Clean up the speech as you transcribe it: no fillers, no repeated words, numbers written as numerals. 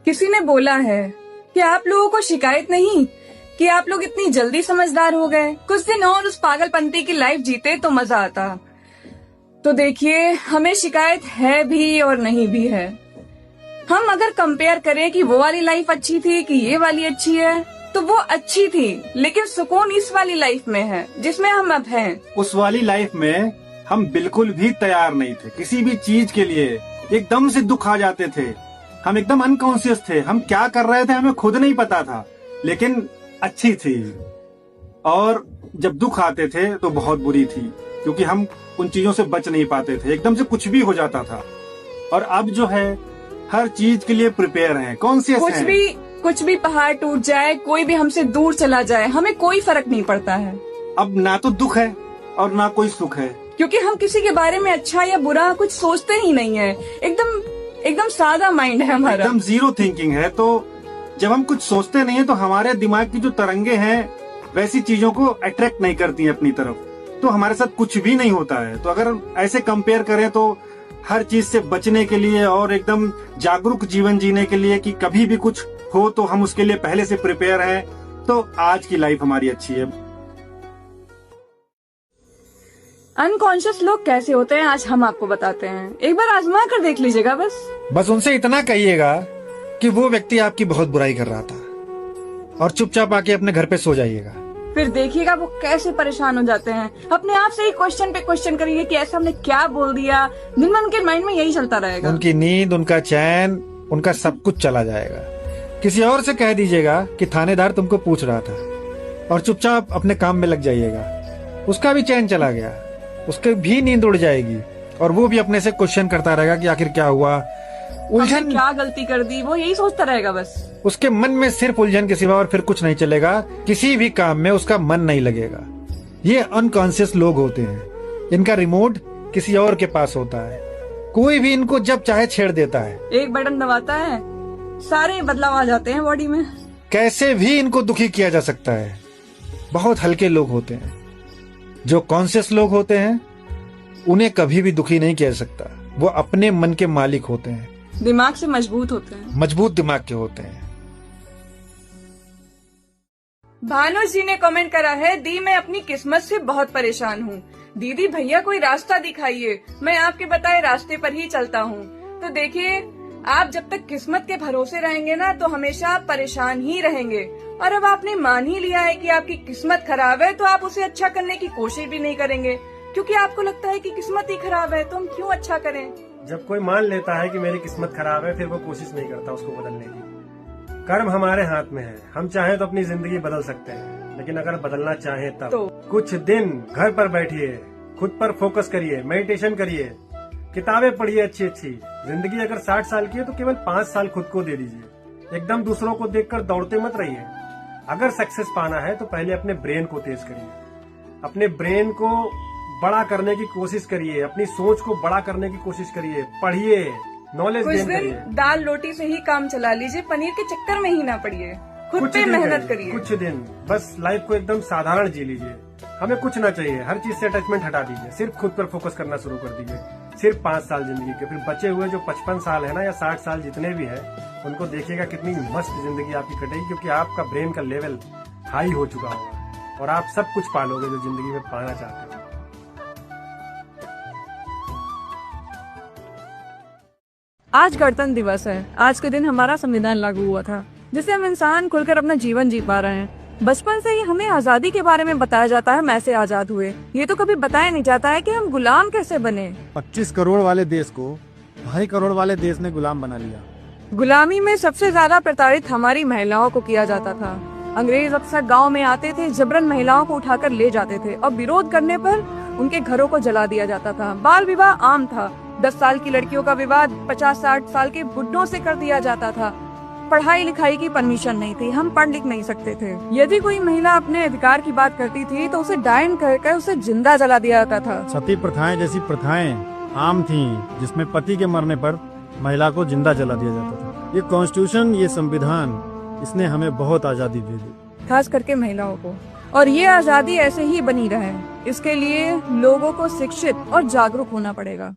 किसी ने बोला है कि आप लोगों को शिकायत नहीं कि आप लोग इतनी जल्दी समझदार हो गए। कुछ दिन और उस पागलपंती की लाइफ जीते तो मजा आता। तो देखिए, हमें शिकायत है भी और नहीं भी है। हम अगर कंपेयर करें कि वो वाली लाइफ अच्छी थी कि ये वाली अच्छी है, तो वो अच्छी थी, लेकिन सुकून इस वाली लाइफ में है जिसमें हम अब हैं। उस वाली लाइफ में हम बिल्कुल भी तैयार नहीं थे किसी भी चीज के लिए। एकदम से दुख आ जाते थे, हम एकदम अनकॉन्शियस थे, हम क्या कर रहे थे हमें खुद नहीं पता था, लेकिन अच्छी थी। और जब दुख आते थे तो बहुत बुरी थी, क्योंकि हम उन चीजों से बच नहीं पाते थे, एकदम से कुछ भी हो जाता था। और अब जो है हर चीज के लिए प्रिपेयर हैं, कॉन्शियस हैं। कुछ भी पहाड़ टूट जाए, कोई भी हमसे दूर चला जाए, हमें कोई फर्क नहीं पड़ता है। अब ना तो दुख है और ना कोई सुख है, क्योंकि हम किसी के बारे में अच्छा या बुरा कुछ सोचते ही नहीं है। एकदम सादा माइंड है हमारा, एकदम जीरो थिंकिंग है। तो जब हम कुछ सोचते नहीं है तो हमारे दिमाग की जो तरंगे हैं वैसी चीजों को अट्रैक्ट नहीं करती हैं अपनी तरफ, तो हमारे साथ कुछ भी नहीं होता है। तो अगर ऐसे कंपेयर करें तो हर चीज से बचने के लिए और एकदम जागरूक जीवन जीने के लिए कि कभी भी कुछ हो तो हम उसके लिए पहले से प्रिपेयर हैं, तो आज की लाइफ हमारी अच्छी है। अनकॉन्शियस लोग कैसे होते हैं आज हम आपको बताते हैं, एक बार आजमा कर देख लीजिएगा। बस उनसे इतना कहिएगा कि वो व्यक्ति आपकी बहुत बुराई कर रहा था और चुपचाप आके अपने घर पे सो जाइएगा। फिर देखिएगा वो कैसे परेशान हो जाते हैं। अपने आप से ही क्वेश्चन पे क्वेश्चन करिए कि ऐसा हमने क्या बोल दिया। दिन भर उनके माइंड में यही चलता रहेगा। उनकी नींद, उनका चैन, उनका सब कुछ चला जाएगा। किसी और से कह दीजिएगा कि थानेदार तुमको पूछ रहा था और चुपचाप अपने काम में लग जाइएगा। उसका भी चैन चला गया, उसके भी नींद उड़ जाएगी और वो भी अपने से क्वेश्चन करता रहेगा कि आखिर क्या हुआ, उलझन क्या गलती कर दी, वो यही सोचता रहेगा। बस उसके मन में सिर्फ उलझन के सिवा और फिर कुछ नहीं चलेगा। किसी भी काम में उसका मन नहीं लगेगा। ये अनकॉन्शियस लोग होते हैं, इनका रिमोट किसी और के पास होता है। कोई भी इनको जब चाहे छेड़ देता है, एक बटन दबाता है, सारे बदलाव आ जाते हैं बॉडी में। कैसे भी इनको दुखी किया जा सकता है। बहुत हल्के लोग होते हैं। जो कॉन्शियस लोग होते हैं उन्हें कभी भी दुखी नहीं किया जा सकता। वो अपने मन के मालिक होते हैं, दिमाग से मजबूत होते हैं, मजबूत दिमाग के होते हैं। भानु जी ने कमेंट करा है, दी मैं अपनी किस्मत से बहुत परेशान हूँ। दीदी भैया कोई रास्ता दिखाइए, मैं आपके बताए रास्ते पर ही चलता हूँ। तो देखिए, आप जब तक किस्मत के भरोसे रहेंगे ना तो हमेशा आप परेशान ही रहेंगे। और अब आपने मान ही लिया है कि आपकी किस्मत खराब है तो आप उसे अच्छा करने की कोशिश भी नहीं करेंगे, क्योंकि आपको लगता है कि किस्मत ही खराब है तो हम क्यों अच्छा करें। जब कोई मान लेता है कि मेरी किस्मत खराब है, फिर वो कोशिश नहीं करता उसको बदलने की। कर्म हमारे हाथ में है, हम चाहें तो अपनी जिंदगी बदल सकते हैं, लेकिन अगर बदलना चाहें तब तो कुछ दिन घर पर बैठिए, खुद पर फोकस करिए, मेडिटेशन करिए, किताबें पढ़िए अच्छी अच्छी। जिंदगी अगर 60 साल की है तो केवल 5 साल खुद को दे दीजिए। एकदम दूसरों को देखकर दौड़ते मत रहिए। अगर सक्सेस पाना है तो पहले अपने ब्रेन को तेज करिए, अपने ब्रेन को बड़ा करने की कोशिश करिए, अपनी सोच को बड़ा करने की कोशिश करिए, पढ़िए, नॉलेज गेन करिए। दाल रोटी से ही काम चला लीजिए, पनीर के चक्कर में ही ना पड़िए, खुद पे मेहनत करिए। कुछ दिन बस लाइफ को एकदम साधारण जी लीजिए। हमें कुछ ना चाहिए, हर चीज से अटैचमेंट हटा दीजिए, सिर्फ खुद पर फोकस करना शुरू कर दीजिए। सिर्फ 5 साल जिंदगी के, फिर बचे हुए जो 55 साल है ना या 60 साल जितने भी है, उनको देखिएगा कितनी मस्त जिंदगी आपकी कटेगी, क्योंकि आपका ब्रेन का लेवल हाई हो चुका होगा और आप सब कुछ पालोगे जो जिंदगी में पाना चाहते हो। आज गणतंत्र दिवस है। आज के दिन हमारा संविधान लागू हुआ था, जिससे हम इंसान खुलकर अपना जीवन जी पा रहे हैं। बचपन से ही हमें आजादी के बारे में बताया जाता है, हम ऐसे आजाद हुए। ये तो कभी बताया नहीं जाता है कि हम गुलाम कैसे बने। 25 करोड़ वाले देश को 2.5 करोड़ वाले देश ने गुलाम बना लिया। गुलामी में सबसे ज्यादा प्रताड़ित हमारी महिलाओं को किया जाता था। अंग्रेज अक्सर गाँव में आते थे, जबरन महिलाओं को उठाकर ले जाते थे और विरोध करने पर उनके घरों को जला दिया जाता था। बाल विवाह आम था। 10 साल की लड़कियों का विवाह 50-60 साल के बुढ़ों से कर दिया जाता था। पढ़ाई लिखाई की परमिशन नहीं थी, हम पढ़ लिख नहीं सकते थे। यदि कोई महिला अपने अधिकार की बात करती थी तो उसे डायन कर उसे जिंदा जला दिया जाता था। सती प्रथाएं जैसी प्रथाएं आम थीं, जिसमें पति के मरने पर महिला को जिंदा जला दिया जाता था। ये कॉन्स्टिट्यूशन, ये संविधान, इसने हमें बहुत आजादी दे दी, खास करके महिलाओं को। और ये आजादी ऐसे ही बनी रहे, इसके लिए लोगों को शिक्षित और जागरूक होना पड़ेगा।